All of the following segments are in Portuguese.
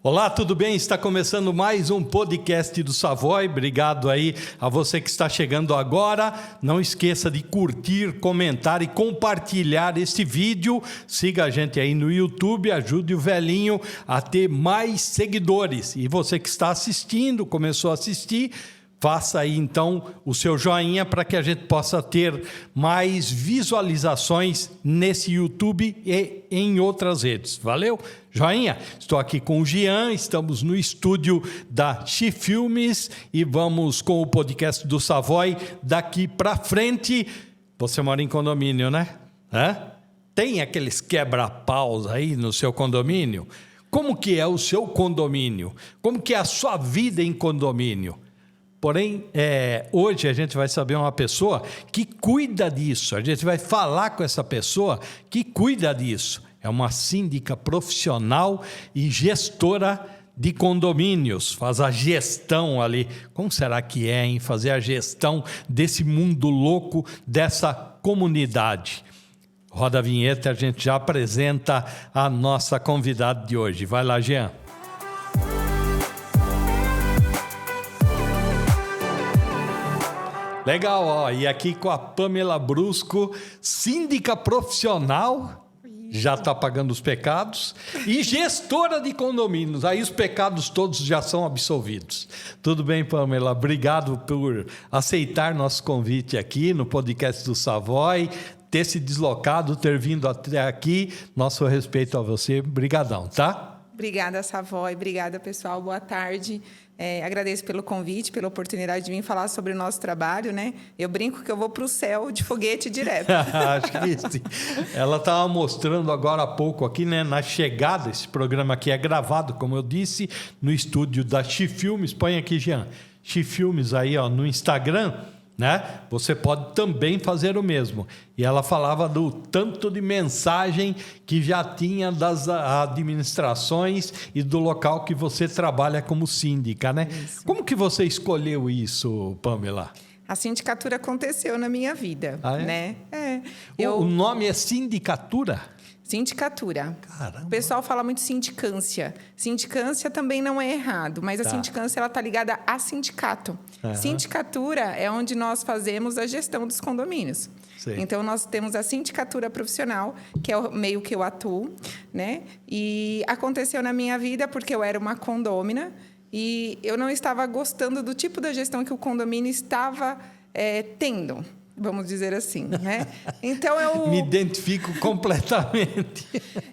Olá, tudo bem? Está começando mais um podcast do Savoy. Obrigado aí a você que está chegando agora. Não esqueça de curtir, comentar e compartilhar este vídeo. Siga a gente aí no YouTube, ajude o velhinho a ter mais seguidores. E você que está assistindo, começou a assistir, faça aí então o seu joinha para que a gente possa ter mais visualizações nesse YouTube e em outras redes. Valeu? Joinha? Estou aqui com o Jean, estamos no estúdio da Xifilmes e vamos com o podcast do Savoy daqui para frente. Você mora em condomínio, né? Tem aqueles quebra-paus aí no seu condomínio? Como que é o seu condomínio? Como que é a sua vida em condomínio? Porém, hoje a gente vai saber uma pessoa que cuida disso. A gente vai falar com essa pessoa que cuida disso. É uma síndica profissional e gestora de condomínios. Faz a gestão ali. Como será que é, hein? Fazer a gestão desse mundo louco, dessa comunidade. Roda a vinheta, a gente já apresenta a nossa convidada de hoje. Vai lá, Jean. Legal, ó, e aqui com a Pamela Brusco, síndica profissional, já está pagando os pecados, e gestora de condomínios, aí os pecados todos já são absolvidos. Tudo bem, Pamela? Obrigado por aceitar nosso convite aqui no podcast do Savoy, ter se deslocado, ter vindo até aqui, nosso respeito a você, brigadão, tá? Obrigada, Savoy, obrigada, pessoal, boa tarde. Agradeço pelo convite, pela oportunidade de vir falar sobre o nosso trabalho, né? Eu brinco que eu vou para o céu de foguete direto. Acho que sim. Ela estava mostrando agora há pouco aqui, né, na chegada, esse programa aqui é gravado, como eu disse, no estúdio da Xifilmes. Põe aqui, Jean, Xifilmes aí, ó, no Instagram, né? Você pode também fazer o mesmo. E ela falava do tanto de mensagem que já tinha das administrações e do local que você trabalha como síndica, né? Isso. Como que você escolheu isso, Pamela? A sindicatura aconteceu na minha vida, né? O nome é sindicatura? Sindicatura. Caramba. O pessoal fala muito sindicância. Sindicância também não é errado, mas a sindicância ela está ligada a sindicato. Uhum. Sindicatura é onde nós fazemos a gestão dos condomínios. Sim. Então, nós temos a sindicatura profissional, que é o meio que eu atuo, né? E aconteceu na minha vida porque eu era uma condômina e eu não estava gostando do tipo da gestão que o condomínio estava tendo. Vamos dizer assim, né? Então eu me identifico completamente.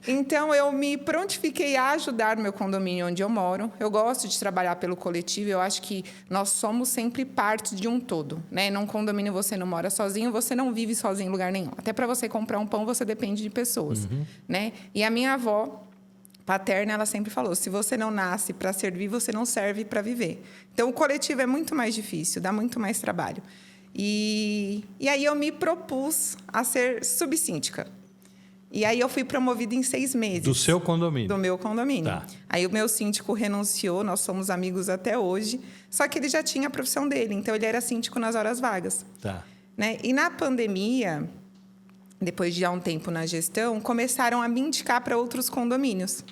Então eu me prontifiquei a ajudar o meu condomínio onde eu moro. Eu gosto de trabalhar pelo coletivo. Eu acho que nós somos sempre parte de um todo, né? Num condomínio você não mora sozinho, você não vive sozinho em lugar nenhum. Até para você comprar um pão você depende de pessoas, né? E a minha avó paterna, ela sempre falou, se você não nasce para servir, você não serve para viver. Então o coletivo é muito mais difícil, dá muito mais trabalho. E aí eu me propus a ser subsíndica. E aí eu fui promovida em 6 meses. Do seu condomínio? Do meu condomínio. Tá. Aí o meu síndico renunciou, nós somos amigos até hoje, só que ele já tinha a profissão dele, então ele era síndico nas horas vagas. Tá. Né? E na pandemia, depois de há um tempo na gestão, começaram a me indicar para outros condomínios.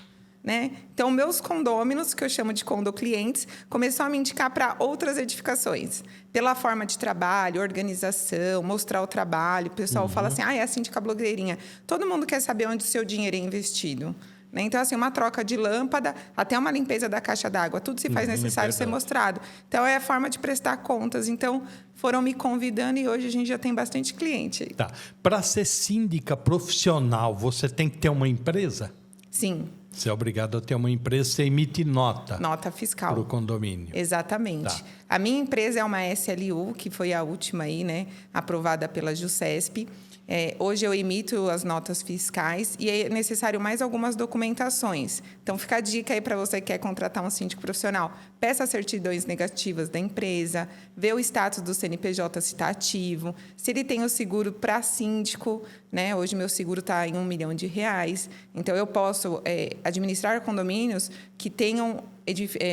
Né? Então, meus condôminos, que eu chamo de condoclientes, começaram a me indicar para outras edificações. Pela forma de trabalho, organização, mostrar o trabalho. O pessoal fala assim, é a síndica blogueirinha. Todo mundo quer saber onde o seu dinheiro é investido. Né? Então, assim, uma troca de lâmpada, até uma limpeza da caixa d'água, tudo se faz necessário ser mostrado. Então, é a forma de prestar contas. Então, foram me convidando e hoje a gente já tem bastante cliente. Tá. Para ser síndica profissional, você tem que ter uma empresa? Sim. Você é obrigado a ter uma empresa, você emite nota. Nota fiscal. Para o condomínio. Exatamente. Tá. A minha empresa é uma SLU, que foi a última aí, né, aprovada pela JUSESP. Hoje eu emito as notas fiscais e é necessário mais algumas documentações. Então, fica a dica aí para você que quer contratar um síndico profissional. Peça certidões negativas da empresa, vê o status do CNPJ se está ativo, se ele tem o seguro para síndico, né? Hoje meu seguro está em R$1 milhão. Então, eu posso administrar condomínios que tenham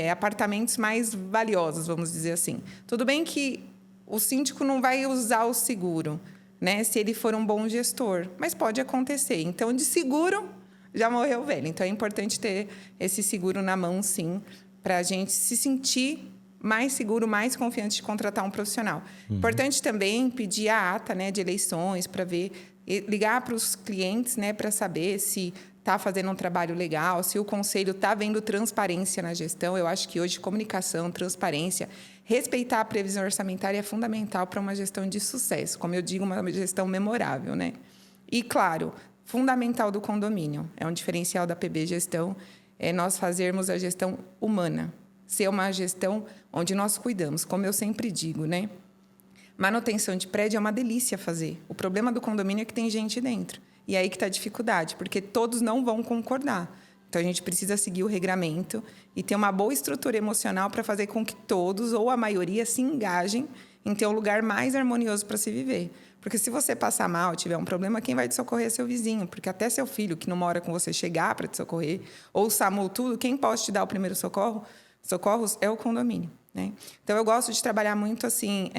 apartamentos mais valiosos, vamos dizer assim. Tudo bem que o síndico não vai usar o seguro, né, se ele for um bom gestor. Mas pode acontecer. Então, de seguro, já morreu velho. Então, é importante ter esse seguro na mão, sim, para a gente se sentir mais seguro, mais confiante de contratar um profissional. Importante também pedir a ata, né, de eleições para ver, ligar para os clientes, né, para saber se está fazendo um trabalho legal, se o conselho está vendo transparência na gestão. Eu acho que hoje comunicação, transparência, respeitar a previsão orçamentária é fundamental para uma gestão de sucesso. Como eu digo, uma gestão memorável, né? E, claro, fundamental do condomínio, é um diferencial da PB Gestão, é nós fazermos a gestão humana, ser uma gestão onde nós cuidamos, como eu sempre digo, né? Manutenção de prédio é uma delícia fazer. O problema do condomínio é que tem gente dentro. E aí que está a dificuldade, porque todos não vão concordar. Então, a gente precisa seguir o regramento e ter uma boa estrutura emocional para fazer com que todos, ou a maioria, se engajem em ter um lugar mais harmonioso para se viver. Porque se você passar mal, tiver um problema, quem vai te socorrer é seu vizinho. Porque até seu filho, que não mora com você, chegar para te socorrer, ou o SAMU, tudo, quem pode te dar o primeiro socorros é o condomínio, né? Então, eu gosto de trabalhar muito assim,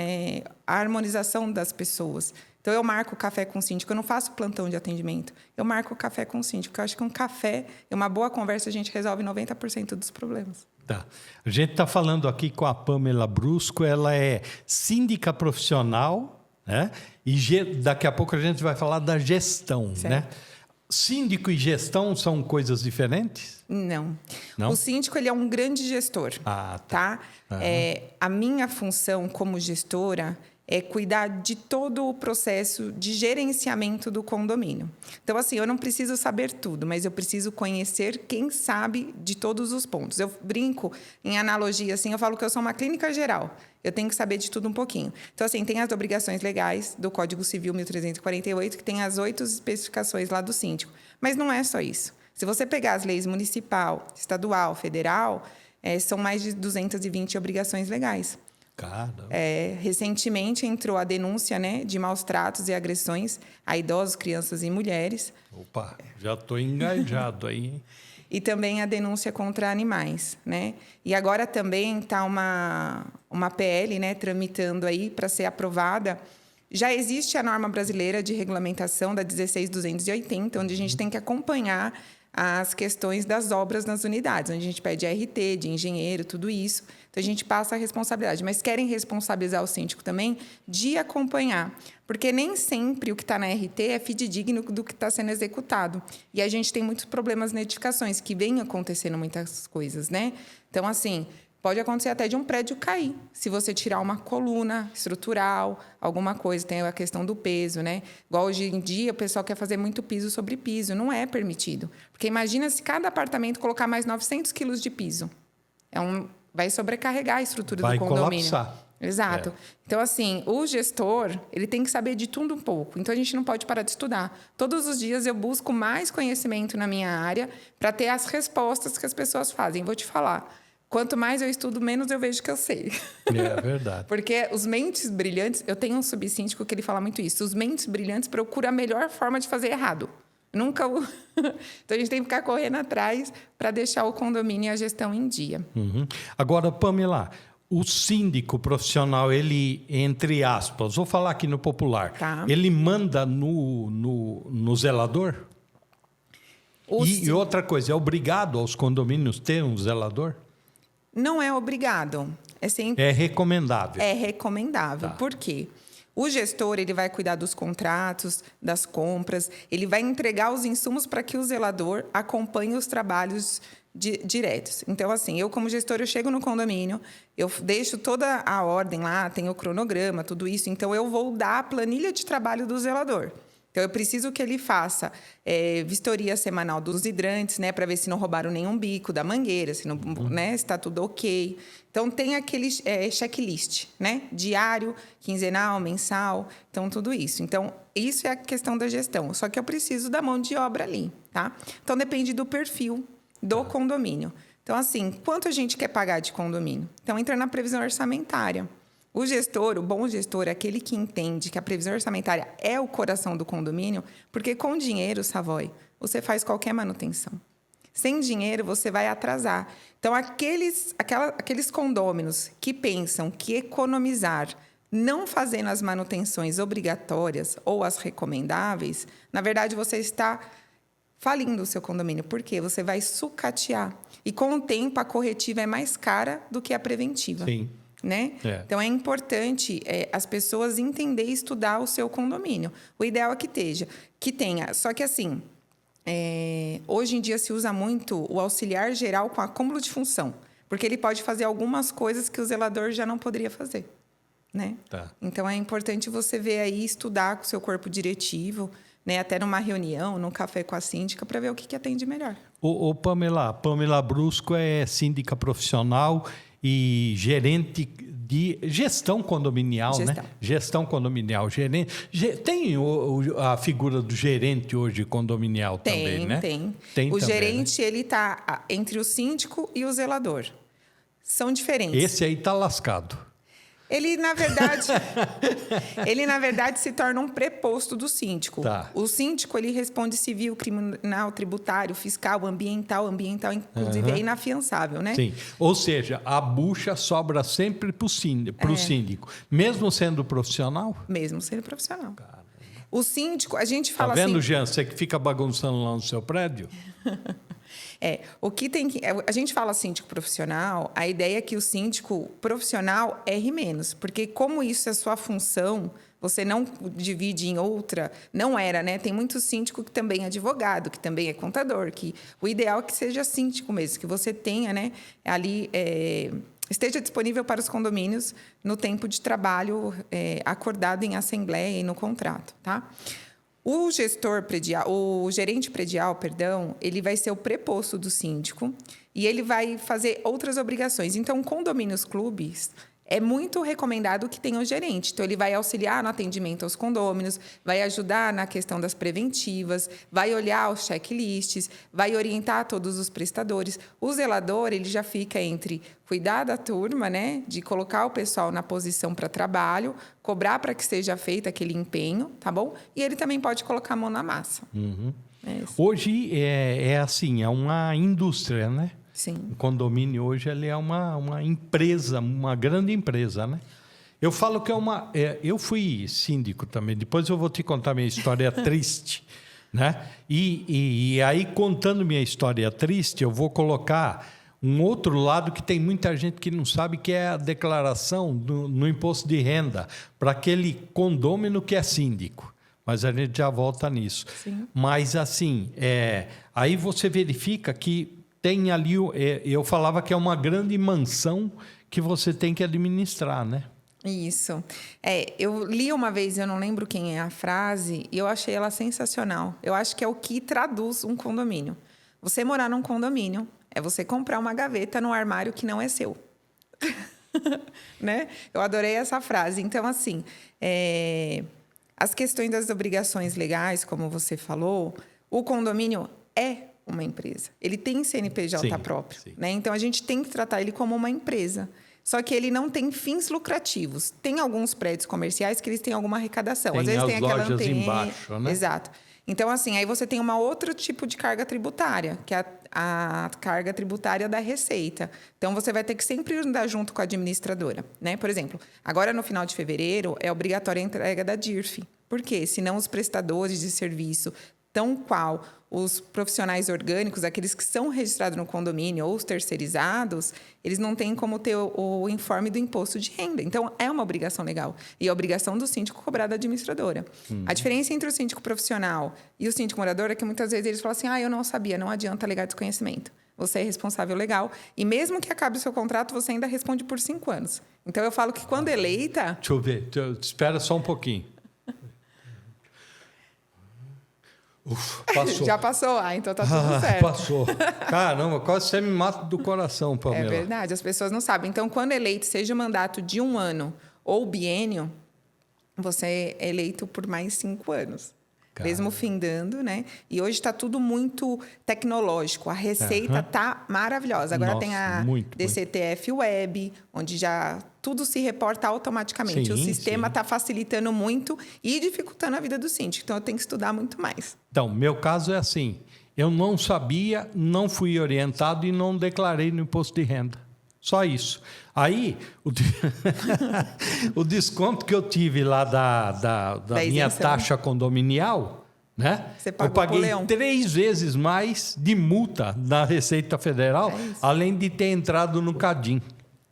a harmonização das pessoas. Então, eu marco o café com o síndico. Eu não faço plantão de atendimento. Eu marco o café com o síndico. Porque eu acho que um café e uma boa conversa, a gente resolve 90% dos problemas. Tá. A gente está falando aqui com a Pamela Brusco. Ela é síndica profissional, né? E daqui a pouco a gente vai falar da gestão, certo, né? Síndico e gestão são coisas diferentes? Não. Não? O síndico, ele é um grande gestor. Ah, tá? A minha função como gestora é cuidar de todo o processo de gerenciamento do condomínio. Então, assim, eu não preciso saber tudo, mas eu preciso conhecer quem sabe de todos os pontos. Eu brinco em analogia, assim, eu falo que eu sou uma clínica geral. Eu tenho que saber de tudo um pouquinho. Então, assim, tem as obrigações legais do Código Civil 1348, que tem as 8 especificações lá do síndico. Mas não é só isso. Se você pegar as leis municipal, estadual, federal, são mais de 220 obrigações legais. Caramba. Recentemente entrou a denúncia, né, de maus tratos e agressões a idosos, crianças e mulheres. Opa, já estou engajado aí, hein? E também a denúncia contra animais, né? E agora também está uma PL, né, tramitando aí para ser aprovada. Já existe a norma brasileira de regulamentação da 16.280, onde a gente tem que acompanhar as questões das obras nas unidades, onde a gente pede RT, de engenheiro, tudo isso. Então, a gente passa a responsabilidade. Mas querem responsabilizar o síndico também de acompanhar. Porque nem sempre o que está na RT é fidedigno do que está sendo executado. E a gente tem muitos problemas na edificações, que vem acontecendo muitas coisas, né? Então, assim, pode acontecer até de um prédio cair. Se você tirar uma coluna estrutural, alguma coisa, tem a questão do peso, né? Igual hoje em dia, o pessoal quer fazer muito piso sobre piso. Não é permitido. Porque imagina se cada apartamento colocar mais 900 quilos de piso. Vai sobrecarregar a estrutura do condomínio. Vai colapsar. Exato. Então, assim, o gestor, ele tem que saber de tudo um pouco. Então, a gente não pode parar de estudar. Todos os dias eu busco mais conhecimento na minha área para ter as respostas que as pessoas fazem. Vou te falar. Quanto mais eu estudo, menos eu vejo que eu sei. É verdade. Porque os mentes brilhantes... Eu tenho um subsíndico que ele fala muito isso. Os mentes brilhantes procuram a melhor forma de fazer errado. Nunca... Então, a gente tem que ficar correndo atrás para deixar o condomínio e a gestão em dia. Uhum. Agora, Pamela, o síndico profissional, ele, entre aspas, vou falar aqui no popular, Tá. ele manda no zelador? E outra coisa, é obrigado aos condomínios ter um zelador? Não é obrigado. É sempre... É recomendável. É recomendável. Tá. Por quê? O gestor, ele vai cuidar dos contratos, das compras, ele vai entregar os insumos para que o zelador acompanhe os trabalhos diretos. Então, assim, eu como gestor, eu chego no condomínio, eu deixo toda a ordem lá, tem o cronograma, tudo isso. Então, eu vou dar a planilha de trabalho do zelador. Então, eu preciso que ele faça vistoria semanal dos hidrantes, né, para ver se não roubaram nenhum bico da mangueira, se não, né, se está tudo ok. Então, tem aquele checklist, né, diário, quinzenal, mensal, então, tudo isso. Então, isso é a questão da gestão. Só que eu preciso da mão de obra ali, tá? Então, depende do perfil do condomínio. Então, assim, quanto a gente quer pagar de condomínio? Então, entra na previsão orçamentária. O gestor, o bom gestor, é aquele que entende que a previsão orçamentária é o coração do condomínio, porque com dinheiro, Savoy, você faz qualquer manutenção. Sem dinheiro, você vai atrasar. Então, aqueles condôminos que pensam que economizar não fazendo as manutenções obrigatórias ou as recomendáveis, na verdade, você está falindo o seu condomínio. Por quê? Você vai sucatear. E com o tempo, a corretiva é mais cara do que a preventiva. Sim. Né? Então, é importante as pessoas entender e estudar o seu condomínio. O ideal é que tenha. Só que, assim, hoje em dia se usa muito o auxiliar geral com acúmulo de função, porque ele pode fazer algumas coisas que o zelador já não poderia fazer. Né? Tá. Então, é importante você ver aí, estudar com o seu corpo diretivo, né? Até numa reunião, num café com a síndica, para ver o que atende melhor. Pamela Brusco é síndica profissional e gerente de gestão condominial, né? Gestão condominial. Tem a figura do gerente hoje condominial também, né? Tem também, gerente, né? ele está entre o síndico e o zelador. São diferentes. Esse aí está lascado. Ele, na verdade, se torna um preposto do síndico. Tá. O síndico, ele responde civil, criminal, tributário, fiscal, ambiental, inclusive é inafiançável, né? Sim. Ou seja, a bucha sobra sempre para o síndico, mesmo sendo profissional? Mesmo sendo profissional. Caramba. O síndico, a gente fala assim... Tá vendo, assim... Jean? Você que fica bagunçando lá no seu prédio? O que tem que... A gente fala síndico profissional, a ideia é que o síndico profissional erre menos, porque como isso é sua função, você não divide em outra, não era, né? Tem muito síndico que também é advogado, que também é contador, que o ideal é que seja síndico mesmo, que você tenha, né, ali... esteja disponível para os condomínios no tempo de trabalho acordado em assembleia e no contrato, tá? O gerente predial, ele vai ser o preposto do síndico e ele vai fazer outras obrigações. Então, condomínios clubes, é muito recomendado que tenha o gerente. Então, ele vai auxiliar no atendimento aos condôminos, vai ajudar na questão das preventivas, vai olhar os checklists, vai orientar todos os prestadores. O zelador, ele já fica entre cuidar da turma, né, de colocar o pessoal na posição para trabalho, cobrar para que seja feito aquele empenho, tá bom? E ele também pode colocar a mão na massa. Uhum. Hoje é assim, é uma indústria, né? Sim. O condomínio hoje ele é uma empresa, uma grande empresa, né? Eu falo que eu fui síndico também. Depois eu vou te contar minha história triste, né? E aí, contando minha história triste, eu vou colocar um outro lado que tem muita gente que não sabe, que é a declaração no imposto de renda para aquele condômino que é síndico. Mas a gente já volta nisso. Sim. Mas, assim, aí você verifica que tem ali... eu falava que é uma grande mansão que você tem que administrar, né? Isso. Eu li uma vez, eu não lembro quem é a frase, e eu achei ela sensacional. Eu acho que é o que traduz um condomínio. Você morar num condomínio é você comprar uma gaveta num armário que não é seu. Né? Eu adorei essa frase. Então, assim, as questões das obrigações legais, como você falou, o condomínio é uma empresa. Ele tem CNPJ próprio. Sim. Né? Então, a gente tem que tratar ele como uma empresa. Só que ele não tem fins lucrativos. Tem alguns prédios comerciais que eles têm alguma arrecadação. Às vezes tem aquela lojas embaixo, né? Exato. Então, assim, aí você tem um outro tipo de carga tributária, que é a carga tributária da receita. Então, você vai ter que sempre andar junto com a administradora, né? Por exemplo, agora no final de fevereiro é obrigatória a entrega da DIRF. Por quê? Senão os prestadores de serviço, tão qual os profissionais orgânicos, aqueles que são registrados no condomínio ou os terceirizados, eles não têm como ter o informe do imposto de renda. Então, é uma obrigação legal. E a obrigação do síndico cobrar da administradora. A diferença entre o síndico profissional e o síndico morador é que muitas vezes eles falam assim, eu não sabia, não adianta alegar desconhecimento. Você é responsável legal. E mesmo que acabe o seu contrato, você ainda responde por 5 anos. Então, eu falo que quando eleita... Deixa eu ver. Espera só um pouquinho. Passou. Já passou, então tá tudo certo. Passou. Caramba, quase você me mata do coração, Pamela. É verdade, as pessoas não sabem. Então, quando eleito, seja mandato de 1 ano ou biênio, você é eleito por mais 5 anos. Mesmo findando, né? E hoje está tudo muito tecnológico. A receita está maravilhosa. Agora tem a DCTF Web, onde já tudo se reporta automaticamente. Sim, o sistema está facilitando muito e dificultando a vida do síndico. Então, eu tenho que estudar muito mais. Então, meu caso é assim. Eu não sabia, não fui orientado e não declarei no imposto de renda. Só isso. Aí, o desconto que eu tive lá da minha taxa condominial, Né? Você pagou eu paguei pro leão. 3 vezes mais de multa da Receita Federal, É isso. além de ter entrado no Cadim.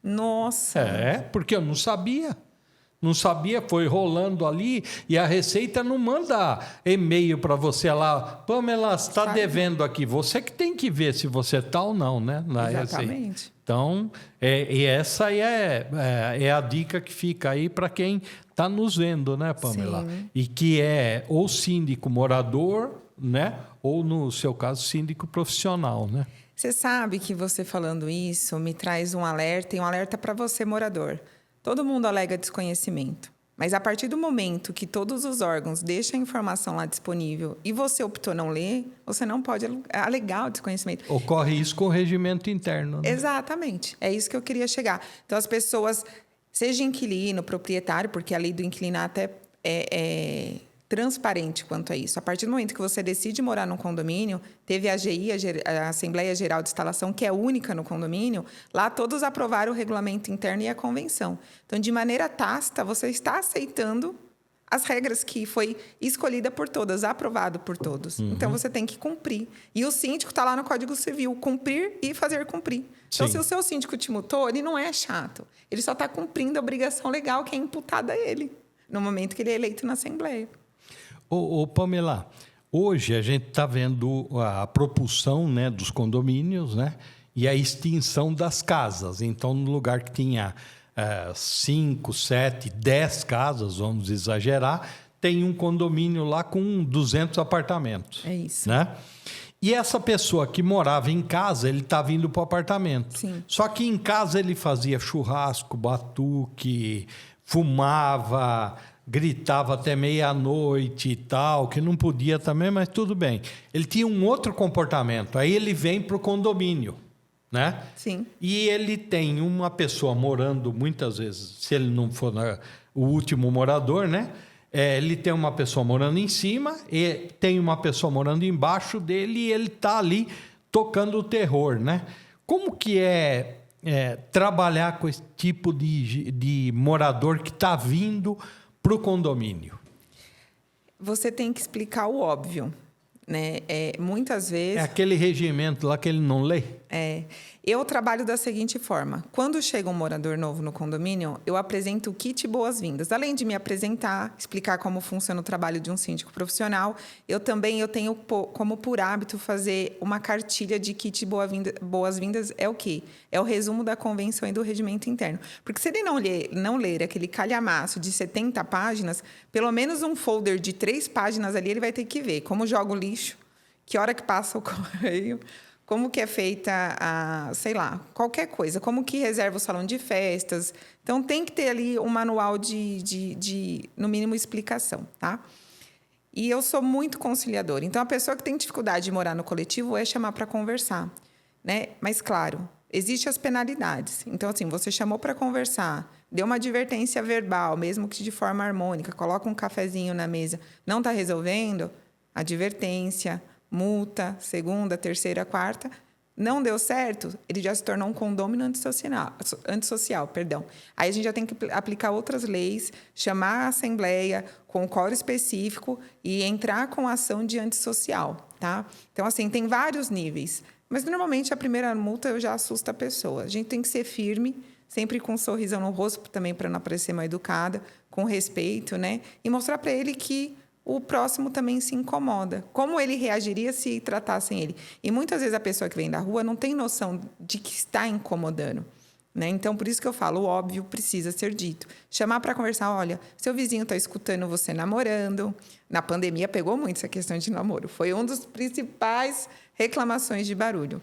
Nossa. Porque eu não sabia. Não sabia, foi rolando ali e a Receita não manda e-mail para você lá, Pamela, está devendo aqui. Você que tem que ver se você está ou não, né? Na Exatamente. Receita. Então, e essa é a dica que fica aí para quem está nos vendo, né, Pamela? Sim. E que é ou síndico morador, né? Ou, no seu caso, síndico profissional, né? Você sabe que você falando isso me traz um alerta e um alerta para você, morador. Todo mundo alega desconhecimento. Mas a partir do momento que todos os órgãos deixam a informação lá disponível e você optou não ler, você não pode alegar o desconhecimento. Ocorre isso com o regimento interno, né? Exatamente. É isso que eu queria chegar. Então, as pessoas, seja inquilino, proprietário, porque a lei do inquilinato é transparente quanto a isso. A partir do momento que você decide morar num condomínio, teve a AGI, a Assembleia Geral de Instalação, que é única no condomínio, lá todos aprovaram o regulamento interno e a convenção. Então, de maneira tácita, você está aceitando as regras que foi escolhida por todas, aprovado por todos. Uhum. Então, você tem que cumprir. E o síndico está lá no Código Civil, cumprir e fazer cumprir. Então, Sim. se o seu síndico te multou, ele não é chato. Ele só está cumprindo a obrigação legal que é imputada a ele, no momento que ele é eleito na Assembleia. Ô, Pamela, hoje a gente está vendo a propulsão, né, dos condomínios, né, e a extinção das casas. Então, no lugar que tinha 5, 7, 10 casas, vamos exagerar, tem um condomínio lá com 200 apartamentos. É isso. Né? E essa pessoa que morava em casa, ele está vindo para o apartamento. Sim. Só que em casa ele fazia churrasco, batuque, fumava, gritava até meia-noite e tal, que não podia também, mas tudo bem. Ele tinha um outro comportamento. Aí ele vem para o condomínio, né? Sim. E ele tem uma pessoa morando, muitas vezes, se ele não for o último morador, né? Ele tem uma pessoa morando em cima, e tem uma pessoa morando embaixo dele e ele está ali tocando o terror, né? Como que é trabalhar com esse tipo de morador que está vindo para o condomínio? Você tem que explicar o óbvio, né? Muitas vezes... É aquele regimento lá que ele não lê? Eu trabalho da seguinte forma. Quando chega um morador novo no condomínio, eu apresento o kit boas-vindas. Além de me apresentar, explicar como funciona o trabalho de um síndico profissional, eu tenho como por hábito fazer uma cartilha de kit boas-vindas. É o quê? É o resumo da convenção e do regimento interno. Porque se ele não ler aquele calhamaço de 70 páginas, pelo menos um folder de 3 páginas ali ele vai ter que ver como joga o lixo, que hora que passa o correio, como que é feita sei lá, qualquer coisa, como que reserva o salão de festas. Então, tem que ter ali um manual de no mínimo, explicação, tá? E eu sou muito conciliadora. Então, a pessoa que tem dificuldade de morar no coletivo é chamar para conversar, né? Mas, claro, existem as penalidades. Então, assim, você chamou para conversar, deu uma advertência verbal, mesmo que de forma harmônica, coloca um cafezinho na mesa, não está resolvendo, advertência, multa, segunda, terceira, quarta, não deu certo, ele já se tornou um condômino antissocial, perdão. Aí a gente já tem que aplicar outras leis, chamar a assembleia com o quórum específico e entrar com ação de antissocial, tá? Então, assim, tem vários níveis. Mas, normalmente, a primeira multa já assusta a pessoa. A gente tem que ser firme, sempre com um sorrisão no rosto, também para não parecer mal educada, com respeito, né? E mostrar para ele que o próximo também se incomoda. Como ele reagiria se tratassem ele? E muitas vezes a pessoa que vem da rua não tem noção de que está incomodando, né? Então, por isso que eu falo, o óbvio precisa ser dito. Chamar para conversar, olha, seu vizinho está escutando você namorando. Na pandemia pegou muito essa questão de namoro. Foi um dos principais reclamações de barulho.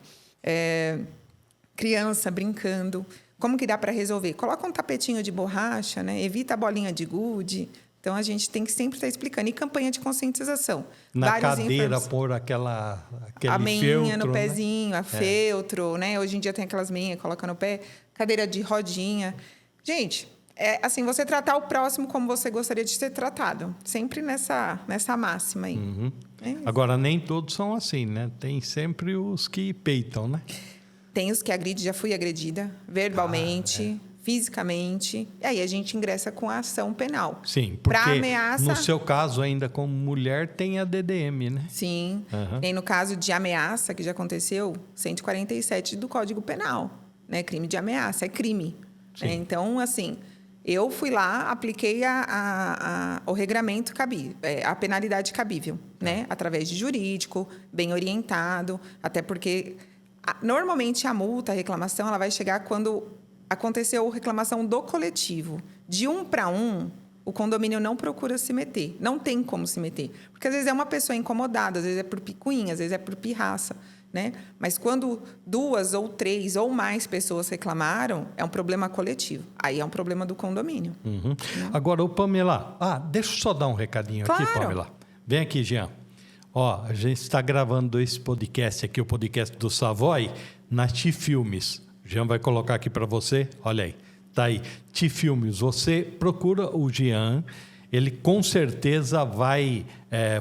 Criança brincando. Como que dá para resolver? Coloca um tapetinho de borracha, né? Evita a bolinha de gude. Então, a gente tem que sempre estar explicando. E campanha de conscientização. Na cadeira, pôr aquele a meinha feltro, no né? pezinho, feltro, né? Hoje em dia tem aquelas meinhas, coloca no pé. Cadeira de rodinha. Gente, assim, você tratar o próximo como você gostaria de ser tratado. Sempre nessa máxima aí. Uhum. Agora, nem todos são assim, né? Tem sempre os que peitam, né? Tem os que agridem, já fui agredida verbalmente, fisicamente, e aí a gente ingressa com a ação penal. Sim, porque ameaça, no seu caso, ainda como mulher, tem a DDM, né? sim. E no caso de ameaça, que já aconteceu, 147 do Código Penal, né? Crime de ameaça, é crime. Né? Então, assim, eu fui lá, apliquei o regramento cabível, a penalidade cabível, né? Através de jurídico, bem orientado, até porque normalmente a multa, a reclamação, ela vai chegar quando aconteceu reclamação do coletivo. De 1 para 1, o condomínio não procura se meter. Não tem como se meter. Porque, às vezes, é uma pessoa incomodada, às vezes é por picuinha, às vezes é por pirraça. Né? Mas, quando 2 ou 3 ou mais pessoas reclamaram, é um problema coletivo. Aí é um problema do condomínio. Né? Agora, ô Pamela... deixa eu só dar um recadinho aqui, Pamela. Vem aqui, Jean. A gente está gravando esse podcast aqui, o podcast do Savoy, na T-Filmes. Jean vai colocar aqui para você, olha aí, tá aí, T-Filmes. Você procura o Jean, ele com certeza vai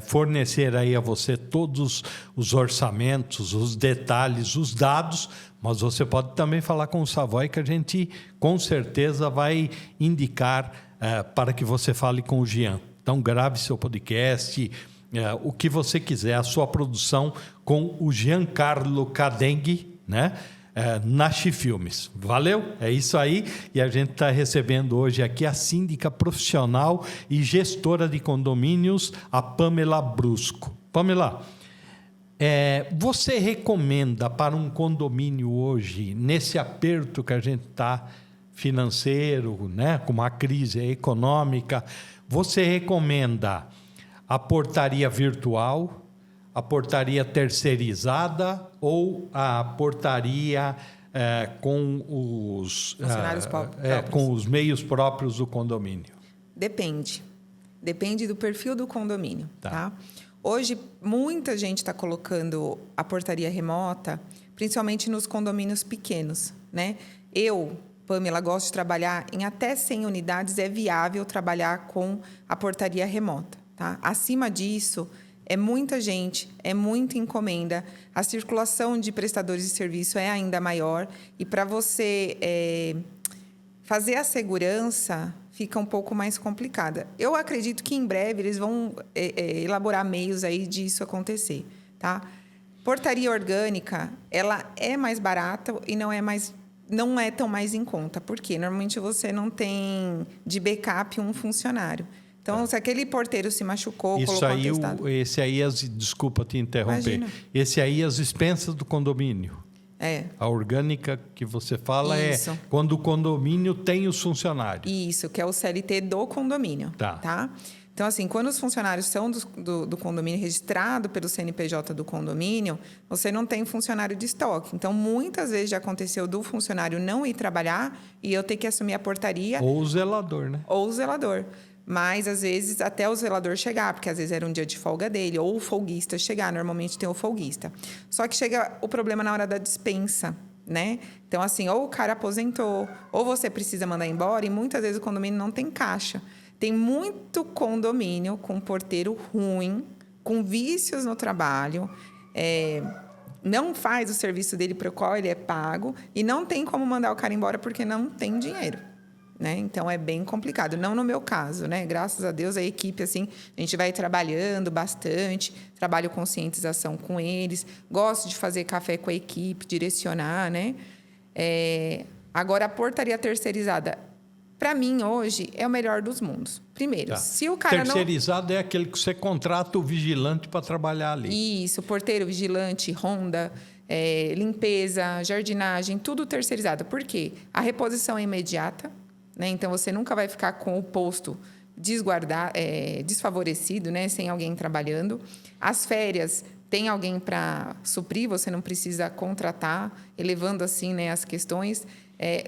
fornecer aí a você todos os orçamentos, os detalhes, os dados, mas você pode também falar com o Savoy, que a gente com certeza vai indicar para que você fale com o Jean. Então, grave seu podcast, o que você quiser, a sua produção com o Giancarlo Cadengue, né? Na T-Filmes. Valeu? É isso aí. E a gente está recebendo hoje aqui a síndica profissional e gestora de condomínios, a Pamela Brusco. Pamela, você recomenda para um condomínio hoje, nesse aperto que a gente está financeiro, né, com uma crise econômica, você recomenda a portaria virtual, a portaria terceirizada ou a portaria com os funcionários próprios? Com os meios próprios do condomínio? Depende. Depende do perfil do condomínio. Tá? Hoje, muita gente está colocando a portaria remota, principalmente nos condomínios pequenos. Né? Eu, Pamela, gosto de trabalhar em até 100 unidades, é viável trabalhar com a portaria remota. Tá? Acima disso, é muita gente, é muita encomenda, a circulação de prestadores de serviço é ainda maior e para você fazer a segurança fica um pouco mais complicada. Eu acredito que em breve eles vão elaborar meios aí disso acontecer. Tá? Portaria orgânica, ela é mais barata e não é tão mais em conta. Por quê? Normalmente você não tem de backup um funcionário. Então, se aquele porteiro se machucou, colocou atestado... Esse aí, desculpa te interromper. Imagina. Esse aí, as dispensas do condomínio. A orgânica que você fala Isso. é quando o condomínio tem os funcionários. Isso, que é o CLT do condomínio. Tá? Então, assim, quando os funcionários são do condomínio registrado pelo CNPJ do condomínio, você não tem funcionário de estoque. Então, muitas vezes já aconteceu do funcionário não ir trabalhar e eu ter que assumir a portaria. Ou o zelador, né? Ou o zelador. Mas, às vezes, até o zelador chegar, porque às vezes era um dia de folga dele, ou o folguista chegar, normalmente tem o folguista. Só que chega o problema na hora da dispensa, né? Então, assim, ou o cara aposentou, ou você precisa mandar embora, e muitas vezes o condomínio não tem caixa. Tem muito condomínio com porteiro ruim, com vícios no trabalho, não faz o serviço dele para o qual ele é pago, e não tem como mandar o cara embora porque não tem dinheiro. Né? Então, é bem complicado. Não no meu caso, né? Graças a Deus, a equipe, assim, a gente vai trabalhando bastante, trabalho conscientização com eles, gosto de fazer café com a equipe, direcionar, né? Agora, a portaria terceirizada, para mim, hoje, é o melhor dos mundos. Primeiro, se o cara terceirizado é aquele que você contrata o vigilante para trabalhar ali. Isso, porteiro, vigilante, ronda... limpeza, jardinagem, tudo terceirizado. Por quê? A reposição é imediata, né? Então, você nunca vai ficar com o posto desfavorecido, né? Sem alguém trabalhando. As férias, tem alguém para suprir, você não precisa contratar, elevando assim, né, as questões.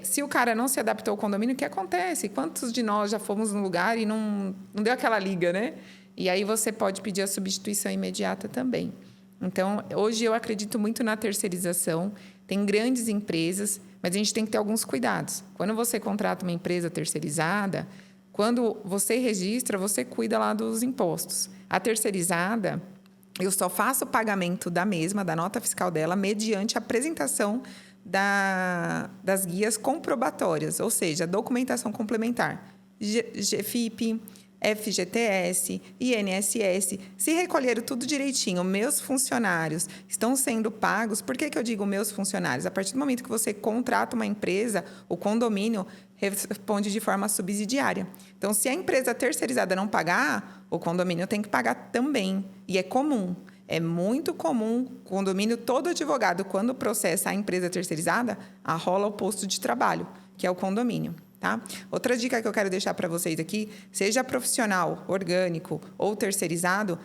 Se o cara não se adaptou ao condomínio, o que acontece? Quantos de nós já fomos num lugar e não deu aquela liga, né? E aí você pode pedir a substituição imediata também. Então, hoje eu acredito muito na terceirização. Tem grandes empresas, mas a gente tem que ter alguns cuidados. Quando você contrata uma empresa terceirizada, quando você registra, você cuida lá dos impostos. A terceirizada, eu só faço o pagamento da mesma, da nota fiscal dela, mediante a apresentação das guias comprobatórias, ou seja, documentação complementar. GFIP, FGTS, INSS, se recolheram tudo direitinho, meus funcionários estão sendo pagos. Por que eu digo meus funcionários? A partir do momento que você contrata uma empresa, o condomínio responde de forma subsidiária. Então, se a empresa terceirizada não pagar, o condomínio tem que pagar também. E é comum. É muito comum, condomínio, todo advogado, quando processa a empresa terceirizada, arrola o posto de trabalho, que é o condomínio. Tá? Outra dica que eu quero deixar para vocês aqui, seja profissional, orgânico ou terceirizado,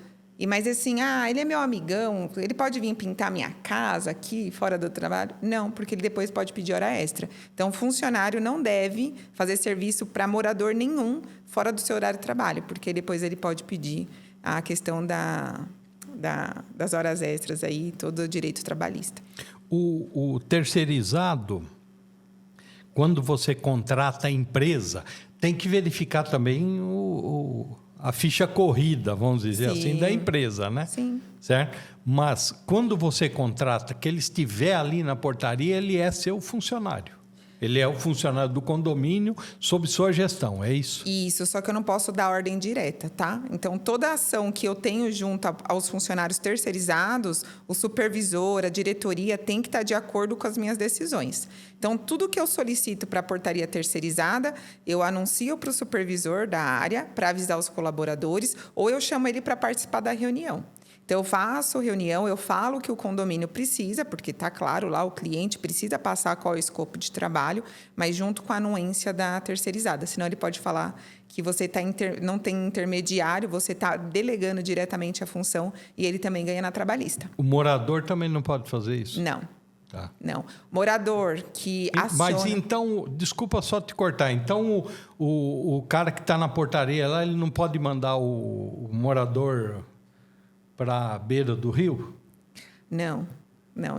mas assim, ele é meu amigão, ele pode vir pintar minha casa aqui, fora do trabalho? Não, porque ele depois pode pedir hora extra. Então, funcionário não deve fazer serviço para morador nenhum fora do seu horário de trabalho, porque depois ele pode pedir a questão das horas extras aí, todo o direito trabalhista. O terceirizado, quando você contrata a empresa, tem que verificar também a ficha corrida, vamos dizer assim, da empresa, né? Sim. Certo? Mas quando você contrata, que ele estiver ali na portaria, ele é seu funcionário. Ele é o funcionário do condomínio sob sua gestão, é isso? Isso, só que eu não posso dar ordem direta, tá? Então, toda ação que eu tenho junto aos funcionários terceirizados, o supervisor, a diretoria, tem que estar de acordo com as minhas decisões. Então, tudo que eu solicito para a portaria terceirizada, eu anuncio para o supervisor da área, para avisar os colaboradores, ou eu chamo ele para participar da reunião. Então, eu faço reunião, eu falo que o condomínio precisa, porque está claro lá, o cliente precisa passar qual é o escopo de trabalho, mas junto com a anuência da terceirizada. Senão, ele pode falar que você não tem intermediário, você está delegando diretamente a função e ele também ganha na trabalhista. O morador também não pode fazer isso? Não. Tá. Não. Morador que aciona... Mas então, desculpa só te cortar, então o cara que está na portaria lá, ele não pode mandar o morador para a beira do rio? Não.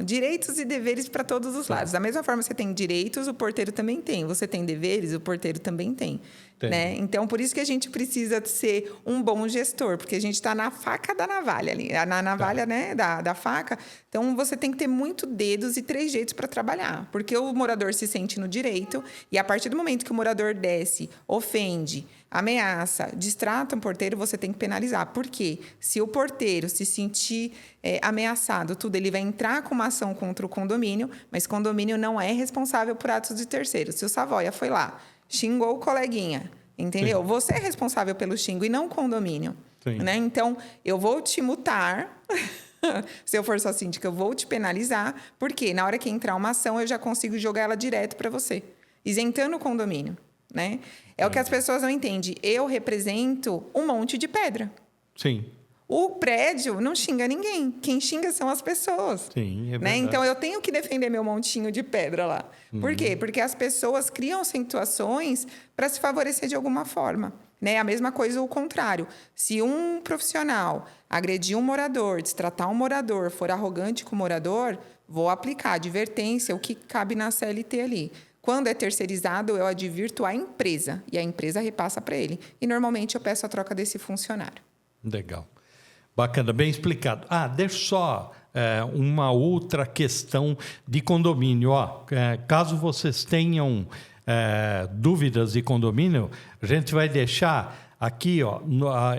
Direitos e deveres para todos os lados. Da mesma forma que você tem direitos, o porteiro também tem. Você tem deveres, o porteiro também tem. Né? Então, por isso que a gente precisa ser um bom gestor, porque a gente está na faca da navalha ali, na navalha, né, da faca. Então, você tem que ter muito dedos e trejeitos para trabalhar, porque o morador se sente no direito e, a partir do momento que o morador desce, ofende, ameaça, distrata um porteiro, você tem que penalizar. Por quê? Se o porteiro se sentir ameaçado, ele vai entrar com uma ação contra o condomínio, mas o condomínio não é responsável por atos de terceiros. Se o Savoia foi lá, xingou o coleguinha, entendeu? Sim. Você é responsável pelo xingo e não o condomínio. Né? Então, eu vou te multar... Se eu for sua síndica, eu vou te penalizar, porque na hora que entrar uma ação, eu já consigo jogar ela direto para você, isentando o condomínio. Né? É o que as pessoas não entendem. Eu represento um monte de pedra. Sim. O prédio não xinga ninguém. Quem xinga são as pessoas. Sim, é verdade. Né? Então, eu tenho que defender meu montinho de pedra lá. Por quê? Porque as pessoas criam situações para se favorecer de alguma forma. Né? A mesma coisa o contrário. Se um profissional agredir um morador, destratar um morador, for arrogante com o morador, vou aplicar advertência, o que cabe na CLT ali. Quando é terceirizado, eu advirto a empresa e a empresa repassa para ele. E, normalmente, eu peço a troca desse funcionário. Legal. Bacana, bem explicado. Deixa só uma outra questão de condomínio. Caso vocês tenham dúvidas de condomínio, a gente vai deixar aqui,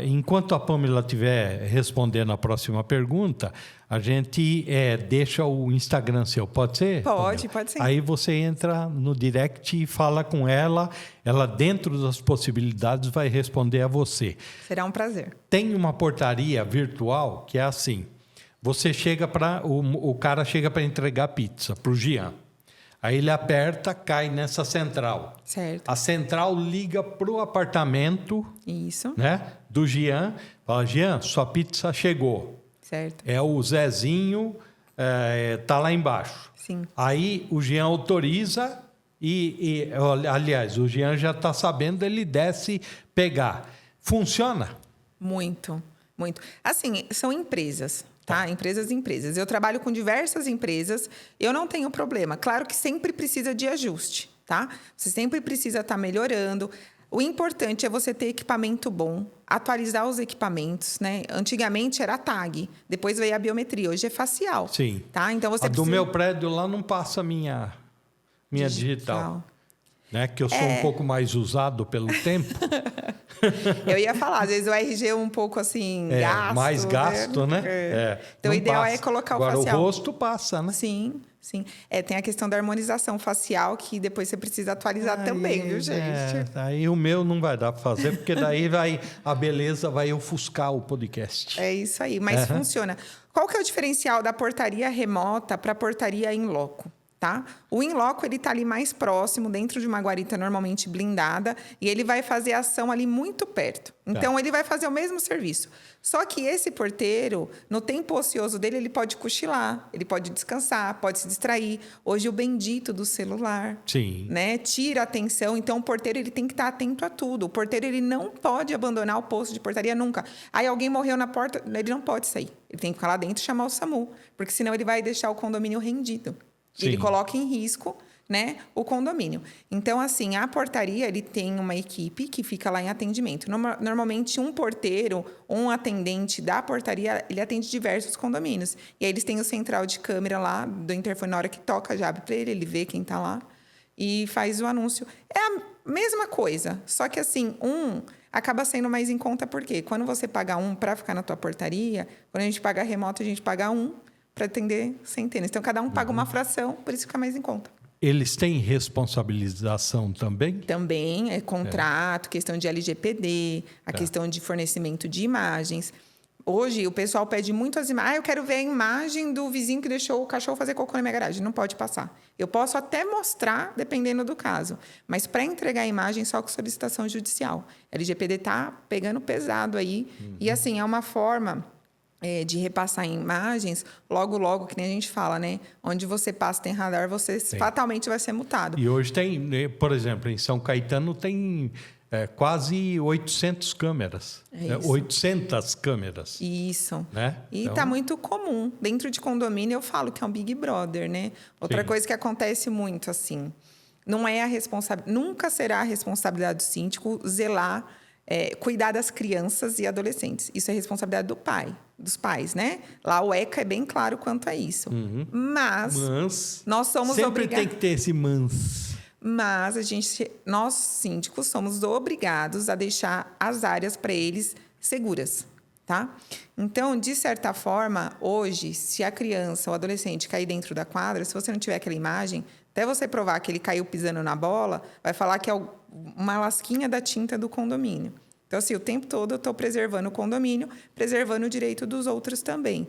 enquanto a Pamela estiver respondendo a próxima pergunta, a gente deixa o Instagram seu. Pode ser? Pode ser. Aí você entra no direct e fala com ela. Ela, dentro das possibilidades, vai responder a você. Será um prazer. Tem uma portaria virtual que é assim. Você chega o cara chega para entregar pizza para o Jean. Aí ele aperta, cai nessa central. Certo. A central liga para o apartamento. Isso. Né, do Jean. Fala, Jean, sua pizza chegou. Certo. É o Zezinho, tá lá embaixo. Sim. Aí o Jean autoriza aliás, o Jean já está sabendo, ele desce pegar. Funciona? Muito. Assim, são empresas. Tá? Empresas. Eu trabalho com diversas empresas, eu não tenho problema. Claro que sempre precisa de ajuste, tá? Você sempre precisa estar melhorando. O importante é você ter equipamento bom, atualizar os equipamentos, né? Antigamente era tag, depois veio a biometria, hoje é facial. Sim. Tá? Então você Do meu prédio lá não passa minha digital. Né? Que eu sou um pouco mais usado pelo tempo. Eu ia falar, às vezes o RG é um pouco assim, gasto. Mais gasto, né? Então, o ideal passa. é colocar Agora, o facial. o rosto passa, né? Sim. Tem a questão da harmonização facial, que depois você precisa atualizar também, viu, gente? Aí o meu não vai dar para fazer, porque daí a beleza vai ofuscar o podcast. É isso aí, mas funciona. Qual que é o diferencial da portaria remota para a portaria in loco? Tá? O in loco, ele está ali mais próximo, dentro de uma guarita normalmente blindada, e ele vai fazer a ação ali muito perto. Então, ele vai fazer o mesmo serviço. Só que esse porteiro, no tempo ocioso dele, ele pode cochilar, ele pode descansar, pode se distrair. Hoje, o bendito do celular, Sim. né? Tira a atenção. Então, o porteiro ele tem que estar atento a tudo. O porteiro ele não pode abandonar o posto de portaria nunca. Aí, alguém morreu na porta, ele não pode sair. Ele tem que ficar lá dentro e chamar o SAMU, porque senão ele vai deixar o condomínio rendido. Sim. Ele coloca em risco, né, o condomínio. Então, assim, a portaria, ele tem uma equipe que fica lá em atendimento. Normalmente, um porteiro ou um atendente da portaria, ele atende diversos condomínios. E aí, eles têm o central de câmera lá, do interfone, na hora que toca, já abre para ele vê quem está lá e faz o anúncio. É a mesma coisa, só que, assim, acaba sendo mais em conta, porque quando você paga para ficar na tua portaria, quando a gente paga remoto, a gente paga para atender centenas. Então, cada um paga uma fração, por isso fica mais em conta. Eles têm responsabilização também? Também é contrato, questão de LGPD, a questão de fornecimento de imagens. Hoje, o pessoal pede muito as imagens. Eu quero ver a imagem do vizinho que deixou o cachorro fazer cocô na minha garagem. Não pode passar. Eu posso até mostrar, dependendo do caso. Mas, para entregar a imagem, só com solicitação judicial. A LGPD está pegando pesado aí. E, assim, é uma forma de repassar imagens, logo, que nem a gente fala, né? Onde você passa tem radar, você fatalmente vai ser multado. E hoje tem, por exemplo, em São Caetano tem quase 800 câmeras. 800 câmeras. Isso. Né? E está muito comum. Dentro de condomínio, eu falo que é um Big Brother, né? Outra coisa que acontece muito, assim, não é nunca será a responsabilidade do síndico zelar, cuidar das crianças e adolescentes. Isso é responsabilidade dos pais, né? Lá o ECA é bem claro quanto a isso. Mas nós somos sempre tem que ter esse Mas nós síndicos somos obrigados a deixar as áreas para eles seguras, tá? Então, de certa forma, hoje, se a criança ou adolescente cair dentro da quadra, se você não tiver aquela imagem, até você provar que ele caiu pisando na bola, vai falar que é uma lasquinha da tinta do condomínio. Então, assim, o tempo todo eu estou preservando o condomínio, preservando o direito dos outros também.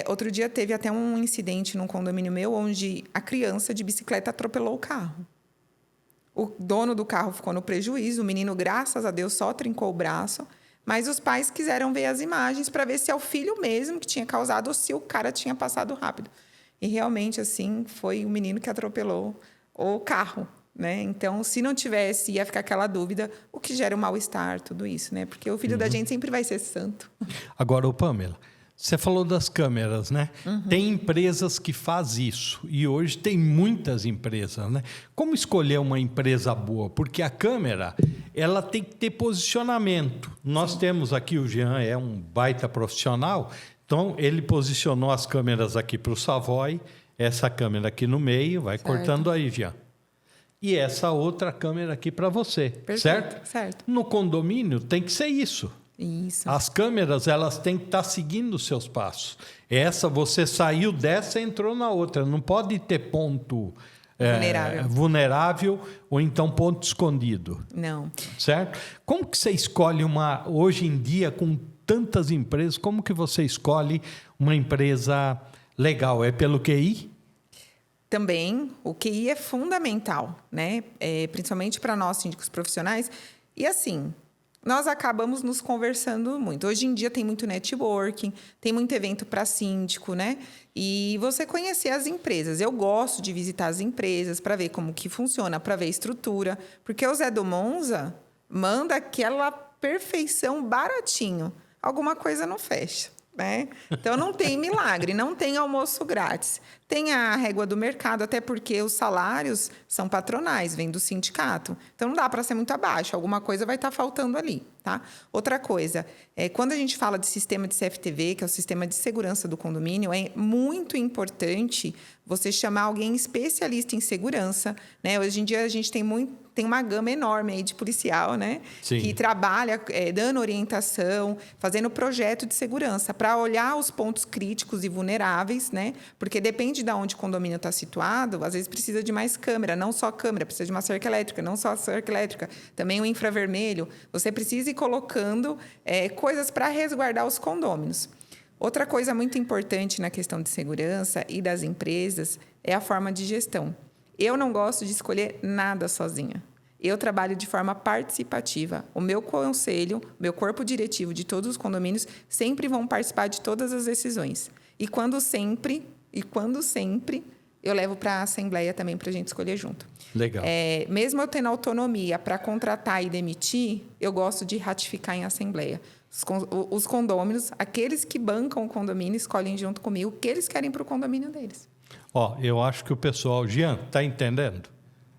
Outro dia teve até um incidente num condomínio meu, onde a criança de bicicleta atropelou o carro. O dono do carro ficou no prejuízo, o menino, graças a Deus, só trincou o braço, mas os pais quiseram ver as imagens para ver se é o filho mesmo que tinha causado ou se o cara tinha passado rápido. E realmente, assim, foi o menino que atropelou o carro, né? Então, se não tivesse, ia ficar aquela dúvida, o que gera o mal-estar, tudo isso, né? Porque o filho da gente sempre vai ser santo. Agora, Pamela, você falou das câmeras, né? Tem empresas que fazem isso. E hoje tem muitas empresas, né? Como escolher uma empresa boa? Porque a câmera, ela tem que ter posicionamento. Nós temos aqui, o Jean é um baita profissional, então ele posicionou as câmeras aqui para o Savoy, essa câmera aqui no meio, vai cortando aí, Jean. E essa outra câmera aqui para você, certo? Certo. No condomínio tem que ser isso. Isso. As câmeras, elas têm que estar seguindo os seus passos. Essa, você saiu dessa e entrou na outra. Não pode ter ponto vulnerável ou então ponto escondido. Não. Certo? Como que você escolhe hoje em dia, com tantas empresas, como que você escolhe uma empresa legal? É pelo QI? Também, o QI é fundamental, né? Principalmente para nós, síndicos profissionais. E assim, nós acabamos nos conversando muito. Hoje em dia tem muito networking, tem muito evento para síndico, né? E você conhecer as empresas. Eu gosto de visitar as empresas para ver como que funciona, para ver a estrutura. Porque o Zé do Monza manda aquela perfeição baratinho. Alguma coisa não fecha. né? Então, não tem milagre, não tem almoço grátis. Tem a régua do mercado, até porque os salários são patronais, vêm do sindicato. Então, não dá para ser muito abaixo, alguma coisa vai estar faltando ali, tá? Outra coisa, quando a gente fala de sistema de CFTV, que é o sistema de segurança do condomínio, é muito importante você chamar alguém especialista em segurança, né? Hoje em dia, a gente tem uma gama enorme aí de policial, né? Sim. Que trabalha dando orientação, fazendo projeto de segurança para olhar os pontos críticos e vulneráveis, né? Porque depende de onde o condomínio está situado, às vezes precisa de mais câmera, não só câmera, precisa de uma cerca elétrica, não só a cerca elétrica, também o infravermelho. Você precisa ir colocando coisas para resguardar os condôminos. Outra coisa muito importante na questão de segurança e das empresas é a forma de gestão. Eu não gosto de escolher nada sozinha. Eu trabalho de forma participativa. O meu conselho, meu corpo diretivo de todos os condomínios sempre vão participar de todas as decisões. E quando sempre, eu levo para a assembleia também para a gente escolher junto. Legal. Mesmo eu tendo autonomia para contratar e demitir, eu gosto de ratificar em assembleia. Os condôminos, aqueles que bancam o condomínio, escolhem junto comigo o que eles querem para o condomínio deles. Eu acho que o pessoal... Jean, está entendendo?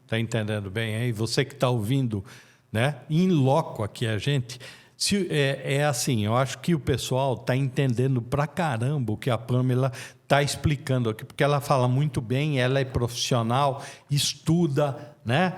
Está entendendo bem aí? Você que está ouvindo, né? In loco aqui a gente... assim, eu acho que o pessoal está entendendo pra caramba o que a Pamela está explicando aqui, porque ela fala muito bem, ela é profissional, estuda, né?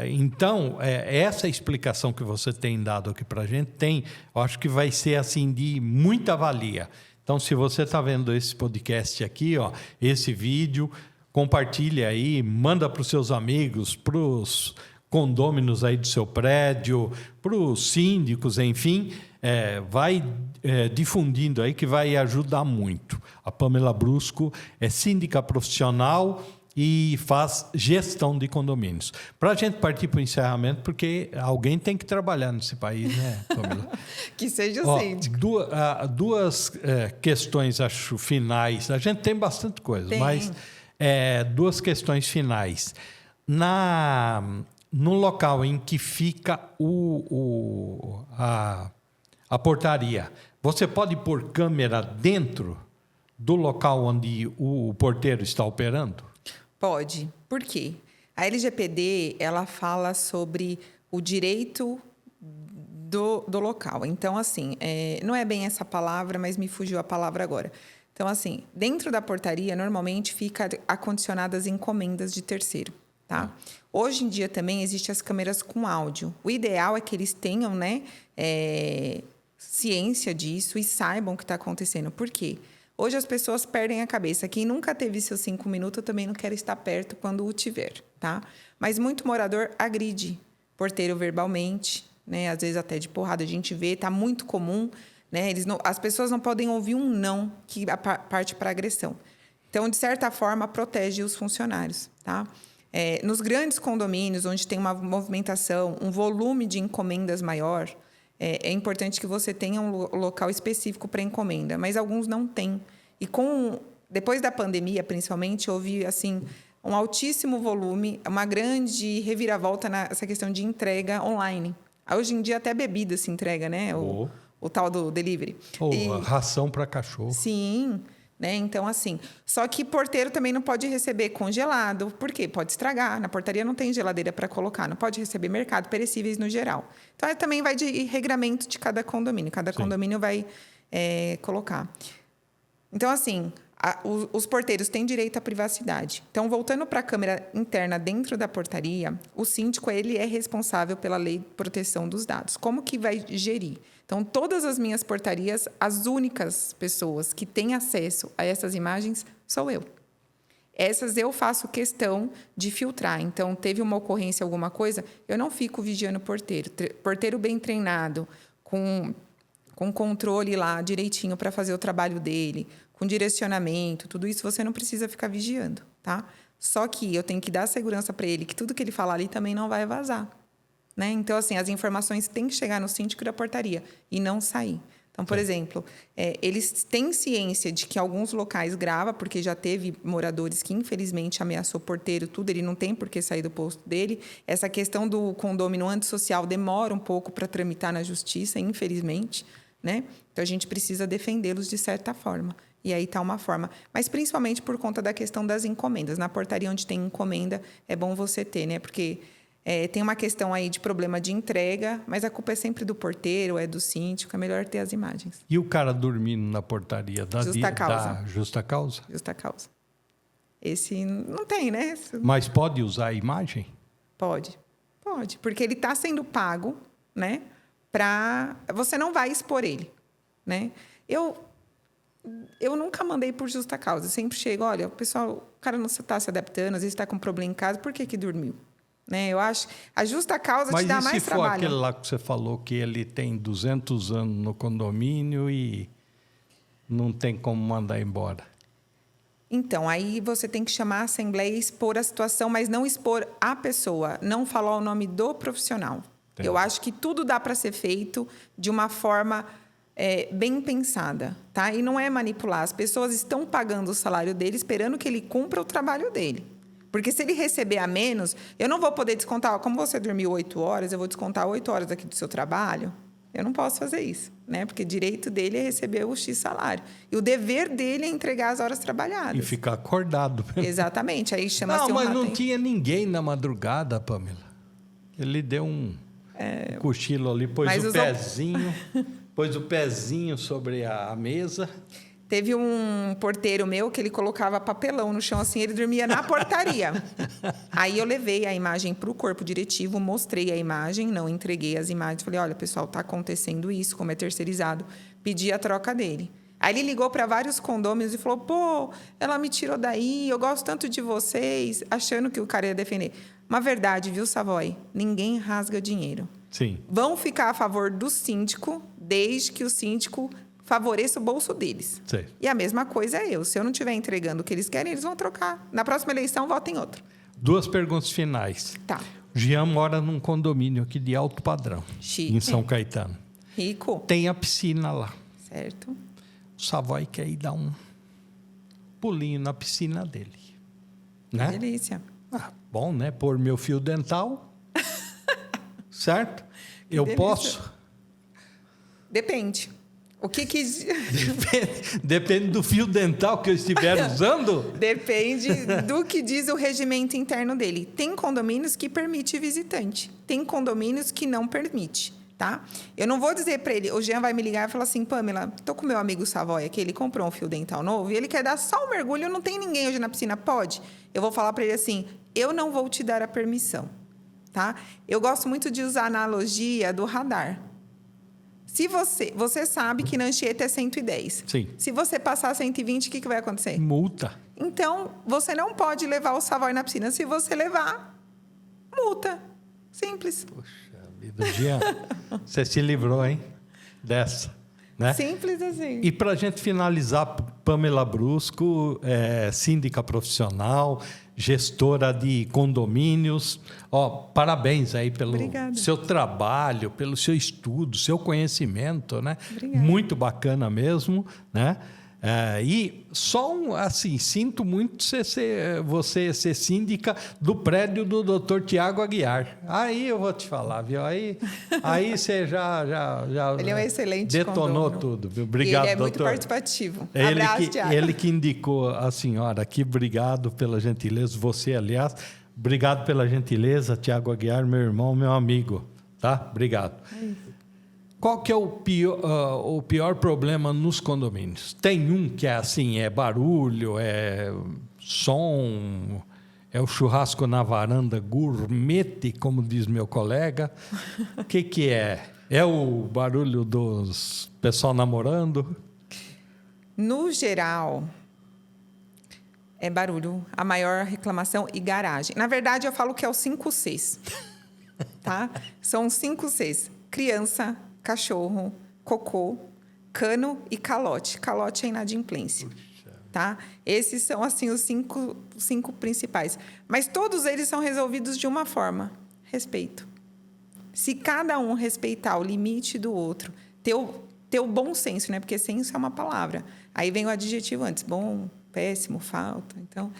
Então, essa explicação que você tem dado aqui para a gente, eu acho que vai ser assim de muita valia. Então, se você está vendo esse podcast aqui, esse vídeo, compartilha aí, manda para os seus amigos, para os condôminos aí do seu prédio, para os síndicos, enfim, vai difundindo aí que vai ajudar muito. A Pamela Brusco é síndica profissional e faz gestão de condomínios. Para a gente partir para o encerramento, porque alguém tem que trabalhar nesse país, né, Pamela? Que seja o síndico. Duas questões, acho, finais. A gente tem bastante coisa, mas duas questões finais. No local em que fica a portaria, você pode pôr câmera dentro do local onde o porteiro está operando? Pode. Por quê? A LGPD, ela fala sobre o direito do local. Então, assim, não é bem essa palavra, mas me fugiu a palavra agora. Então, assim, dentro da portaria, normalmente fica acondicionadas encomendas de terceiro, tá? Hoje em dia também existem as câmeras com áudio. O ideal é que eles tenham, né, ciência disso e saibam o que está acontecendo. Por quê? Hoje as pessoas perdem a cabeça. Quem nunca teve seus 5 minutos, eu também não quero estar perto quando o tiver, tá? Mas muito morador agride porteiro verbalmente, né? Às vezes até de porrada a gente vê, tá muito comum, né? As pessoas não podem ouvir um não que parte para agressão. Então, de certa forma, protege os funcionários, tá? Nos grandes condomínios, onde tem uma movimentação, um volume de encomendas maior, é importante que você tenha um local específico para encomenda, mas alguns não têm. E depois da pandemia, principalmente, houve assim um altíssimo volume, uma grande reviravolta nessa questão de entrega online. Hoje em dia até bebida se entrega, né? O tal do delivery. Ração para cachorro. Sim. Né? Então, assim, só que porteiro também não pode receber congelado, por quê? Pode estragar, na portaria não tem geladeira para colocar, não pode receber mercado, perecíveis no geral. Então, também vai de regramento de cada condomínio condomínio vai colocar. Então, assim, os porteiros têm direito à privacidade. Então, voltando para a câmera interna dentro da portaria, o síndico ele é responsável pela lei de proteção dos dados. Como que vai gerir? Então, todas as minhas portarias, as únicas pessoas que têm acesso a essas imagens sou eu. Essas eu faço questão de filtrar. Então, teve uma ocorrência, alguma coisa, eu não fico vigiando o porteiro. Porteiro bem treinado, com controle lá direitinho para fazer o trabalho dele, com direcionamento, tudo isso você não precisa ficar vigiando, tá? Só que eu tenho que dar segurança para ele que tudo que ele falar ali também não vai vazar. Né? Então, assim, as informações têm que chegar no síndico da portaria e não sair. Então, por exemplo, eles têm ciência de que alguns locais grava, porque já teve moradores que, infelizmente, ameaçou porteiro, tudo, ele não tem por que sair do posto dele. Essa questão do condômino antissocial demora um pouco para tramitar na justiça, infelizmente. né? Então, a gente precisa defendê-los de certa forma. E aí está uma forma. Mas, principalmente por conta da questão das encomendas. Na portaria onde tem encomenda, é bom você ter, né? Porque tem uma questão aí de problema de entrega, mas a culpa é sempre do porteiro, é do síndico, é melhor ter as imagens. E o cara dormindo na portaria da Justa causa. Da justa causa? Justa causa. Esse não tem, né? Mas pode usar a imagem? Pode. Porque ele está sendo pago, né? Você não vai expor ele, né? Eu nunca mandei por justa causa. Eu sempre chego, olha, o cara não está se adaptando, às vezes está com um problema em casa, por que dormiu? Né? Eu acho a justa causa te dá mais trabalho. Mas e se for aquele lá que você falou que ele tem 200 anos no condomínio e não tem como mandar embora? Então, aí você tem que chamar a assembleia e expor a situação, mas não expor a pessoa, não falar o nome do profissional. Entendi. Eu acho que tudo dá para ser feito de uma forma bem pensada, tá? E não é manipular. As pessoas estão pagando o salário dele, esperando que ele cumpra o trabalho dele. Porque se ele receber a menos, eu não vou poder descontar. Como você dormiu 8 horas, eu vou descontar 8 horas aqui do seu trabalho. Eu não posso fazer isso, né? Porque o direito dele é receber o X salário. E o dever dele é entregar as horas trabalhadas. E ficar acordado. Exatamente. Aí chama-se Não, mas não tinha ninguém na madrugada, Pamela. Ele deu um cochilo ali, pôs o pezinho sobre a mesa. Teve um porteiro meu que ele colocava papelão no chão, assim, ele dormia na portaria. Aí eu levei a imagem para o corpo diretivo, mostrei a imagem, não entreguei as imagens. Falei, olha, pessoal, está acontecendo isso, como é terceirizado. Pedi a troca dele. Aí ele ligou para vários condôminos e falou, pô, ela me tirou daí, eu gosto tanto de vocês, achando que o cara ia defender. Uma verdade, viu, Savoy? Ninguém rasga dinheiro. Sim. Vão ficar a favor do síndico, desde que o síndico favoreça o bolso deles. Sim. E a mesma coisa é eu. Se eu não estiver entregando o que eles querem, eles vão trocar. Na próxima eleição, votem em outro. 2 perguntas finais. Tá. Jean mora num condomínio aqui de alto padrão, Chique. em São Caetano. Rico. Tem a piscina lá. Certo. O Savoy quer ir dar um pulinho na piscina dele. Né? Delícia. Bom, né? Pôr meu fio dental. Certo? Eu delícia. posso? Depende. O que Depende do fio dental que eu estiver usando? Depende do que diz o regimento interno dele. Tem condomínios que permite visitante. Tem condomínios que não permite, tá? Eu não vou dizer para ele... O Jean vai me ligar e falar assim, Pamela, estou com meu amigo Savoy aqui, ele comprou um fio dental novo e ele quer dar só um mergulho, não tem ninguém hoje na piscina, pode? Eu vou falar para ele assim, eu não vou te dar a permissão, tá? Eu gosto muito de usar a analogia do radar. Se você sabe que na Anchieta é 110. Sim. Se você passar 120, o que vai acontecer? Multa. Então, você não pode levar o Savoy na piscina. Se você levar, multa. Simples. Poxa vida, Jean, você se livrou, hein? Dessa. Né? Simples assim. E para a gente finalizar, Pamela Brusco, síndica profissional, gestora de condomínios. Parabéns aí pelo Obrigada. seu trabalho, pelo seu estudo, seu conhecimento, né? Obrigada. Muito bacana mesmo, né? E só sinto muito você ser síndica do prédio do Dr. Tiago Aguiar. Aí eu vou te falar, viu? Aí você já ele é um excelente detonou condômino. tudo, viu? Obrigado, ele é doutor. muito participativo. Abraço, Tiago. Ele que indicou a senhora aqui. Obrigado pela gentileza. Você, aliás, obrigado pela gentileza, Tiago Aguiar, meu irmão, meu amigo. Tá? Obrigado. Qual que é o pior problema nos condomínios? Tem um que é assim, é barulho, é som, é o churrasco na varanda gourmet, como diz meu colega. O que é? É o barulho dos pessoal namorando? No geral, é barulho. A maior reclamação e garagem. Na verdade, eu falo que é o 5 Cs. Tá? São 5 Cs. Criança, cachorro, cocô, cano e calote. Calote é inadimplência. Tá? Esses são assim os cinco principais. Mas todos eles são resolvidos de uma forma: respeito. Se cada um respeitar o limite do outro, ter o bom senso, né? Porque senso é uma palavra. Aí vem o adjetivo antes: bom, péssimo, falta. Então,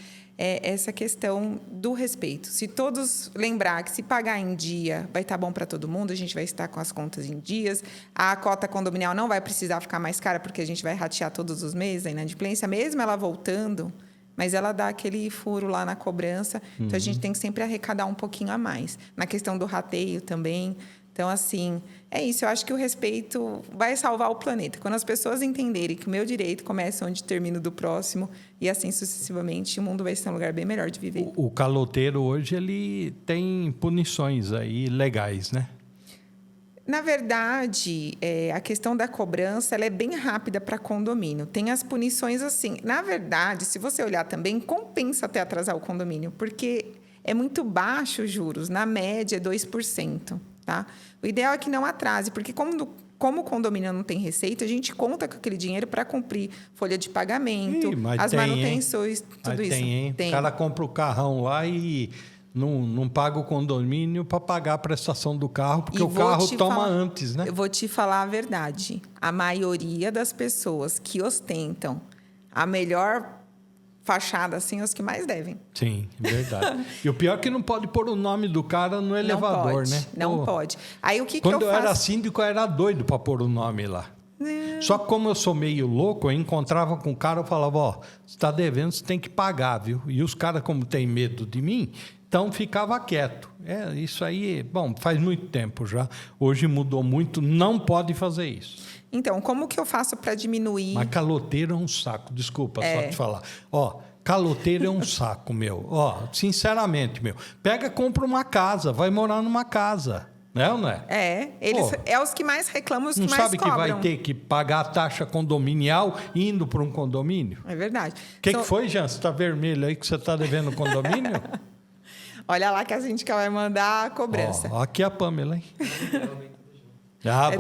é essa questão do respeito. Se todos lembrar que se pagar em dia vai estar bom para todo mundo, a gente vai estar com as contas em dias, a cota condominial não vai precisar ficar mais cara porque a gente vai ratear todos os meses a inadimplência, mesmo ela voltando, mas ela dá aquele furo lá na cobrança, então a gente tem que sempre arrecadar um pouquinho a mais. Na questão do rateio também. Então, assim, é isso. Eu acho que o respeito vai salvar o planeta. Quando as pessoas entenderem que o meu direito começa onde termina o do próximo e assim sucessivamente, o mundo vai ser um lugar bem melhor de viver. O caloteiro hoje ele tem punições aí legais, né? Na verdade, a questão da cobrança ela é bem rápida para condomínio. Tem as punições assim. Na verdade, se você olhar também, compensa até atrasar o condomínio, porque é muito baixo os juros. Na média, é 2%. Tá? O ideal é que não atrase, porque como o condomínio não tem receita, a gente conta com aquele dinheiro para cumprir folha de pagamento, as manutenções, tudo isso. Tem. O cara compra o carrão lá e não paga o condomínio para pagar a prestação do carro, porque o carro toma antes, né? Eu vou te falar a verdade. A maioria das pessoas que ostentam a melhor fachada, assim, os que mais devem. Sim, verdade. E o pior é que não pode pôr o nome do cara no elevador, né? Não pode. Aí o que quando eu faço? Quando eu era síndico, eu era doido para pôr o nome lá. Só que como eu sou meio louco, eu encontrava com o cara e falava, ó, você está devendo, você tem que pagar, viu? E os caras, como têm medo de mim, então ficava quieto. Isso aí, bom, faz muito tempo já. Hoje mudou muito, não pode fazer isso. Então, como que eu faço para diminuir? Mas caloteiro é um saco, desculpa só te falar. Ó, caloteiro é um saco, meu. Ó, sinceramente, meu. Pega, compra uma casa, vai morar numa casa. Né ou não é? Eles é os que mais reclamam, os que mais cobram. Não sabe que vai ter que pagar a taxa condominial indo para um condomínio? É verdade. O que foi, Jean? Você está vermelho aí que você está devendo condomínio? Olha lá que a síndica vai mandar a cobrança. Aqui é a Pamela, hein?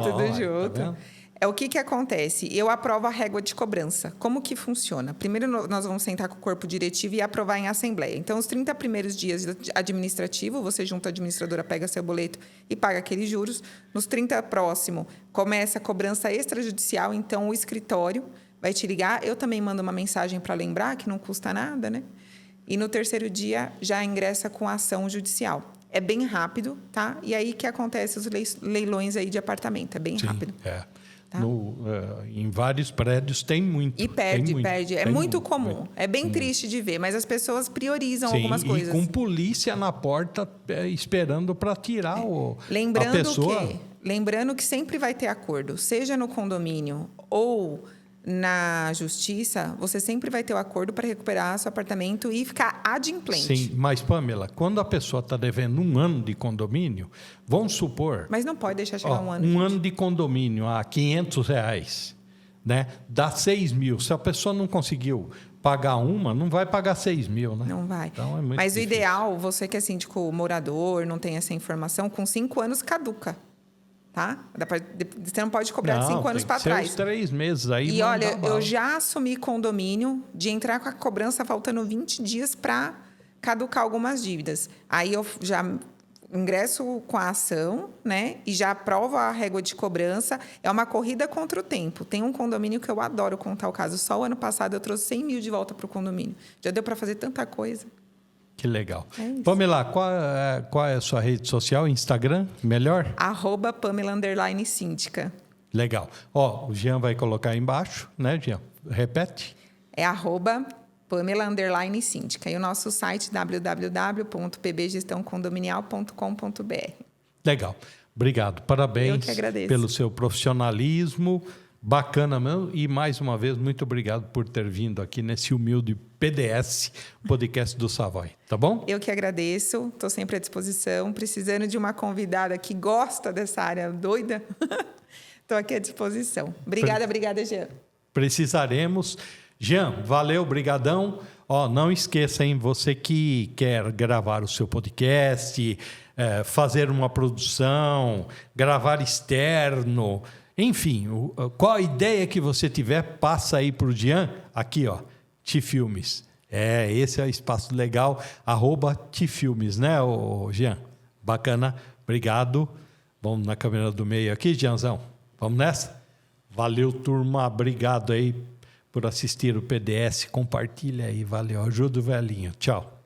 Tudo junto. Tá, o que acontece? Eu aprovo a régua de cobrança. Como que funciona? Primeiro, nós vamos sentar com o corpo diretivo e aprovar em assembleia. Então, os 30 primeiros dias administrativo, você junto à administradora, pega seu boleto e paga aqueles juros. Nos 30 próximo, começa a cobrança extrajudicial. Então, o escritório vai te ligar. Eu também mando uma mensagem para lembrar, que não custa nada, né? E no terceiro dia, já ingressa com a ação judicial. É bem rápido, tá? E aí que acontece os leilões aí de apartamento. É bem rápido. Tá? Em vários prédios tem muito. E perde. É muito comum. É bem triste de ver, mas as pessoas priorizam algumas coisas. E com polícia na porta esperando para tirar a pessoa. Lembrando que sempre vai ter acordo, seja no condomínio ou na justiça, você sempre vai ter o acordo para recuperar seu apartamento e ficar adimplente. Sim, mas, Pamela, quando a pessoa está devendo 1 ano de condomínio, vamos supor... Mas não pode deixar chegar 1 ano. Um ano de condomínio a R$500, né? Dá 6 mil. Se a pessoa não conseguiu pagar não vai pagar 6 mil, né? Não vai. Então, é muito mas difícil. O ideal, você que é síndico morador, não tem essa informação, com 5 anos caduca. Tá? Você não pode cobrar de 5 anos para trás. Os 3 meses aí. E olha, eu já assumi condomínio de entrar com a cobrança faltando 20 dias para caducar algumas dívidas. Aí eu já ingresso com a ação, né? E já aprovo a régua de cobrança. É uma corrida contra o tempo. Tem um condomínio que eu adoro contar o caso. Só o ano passado eu trouxe 100 mil de volta para o condomínio. Já deu para fazer tanta coisa. Que legal. Pamela, qual é a sua rede social? Instagram? Melhor? @Pamela_síndica. Legal. O Jean vai colocar aí embaixo, né, Jean? Repete. É @Pamela_síndica. E o nosso site www.pbgestãocondominial.com.br. Legal. Obrigado. Parabéns. Eu que agradeço. Pelo seu profissionalismo. Bacana mesmo. E, mais uma vez, muito obrigado por ter vindo aqui nesse humilde PDS, podcast do Savoy. Tá bom? Eu que agradeço. Estou sempre à disposição. Precisando de uma convidada que gosta dessa área doida, estou aqui à disposição. Obrigada, Jean. Precisaremos. Jean, valeu, brigadão. Não esqueça, hein, você que quer gravar o seu podcast, fazer uma produção, gravar externo... Enfim, qual a ideia que você tiver, passa aí para o Jean, aqui, Tifilmes. Esse é o espaço legal, @Tifilmes, né, Jean? Bacana, obrigado. Vamos na câmera do meio aqui, Jeanzão. Vamos nessa? Valeu, turma, obrigado aí por assistir o PDS. Compartilha aí, valeu. Ajuda o velhinho. Tchau.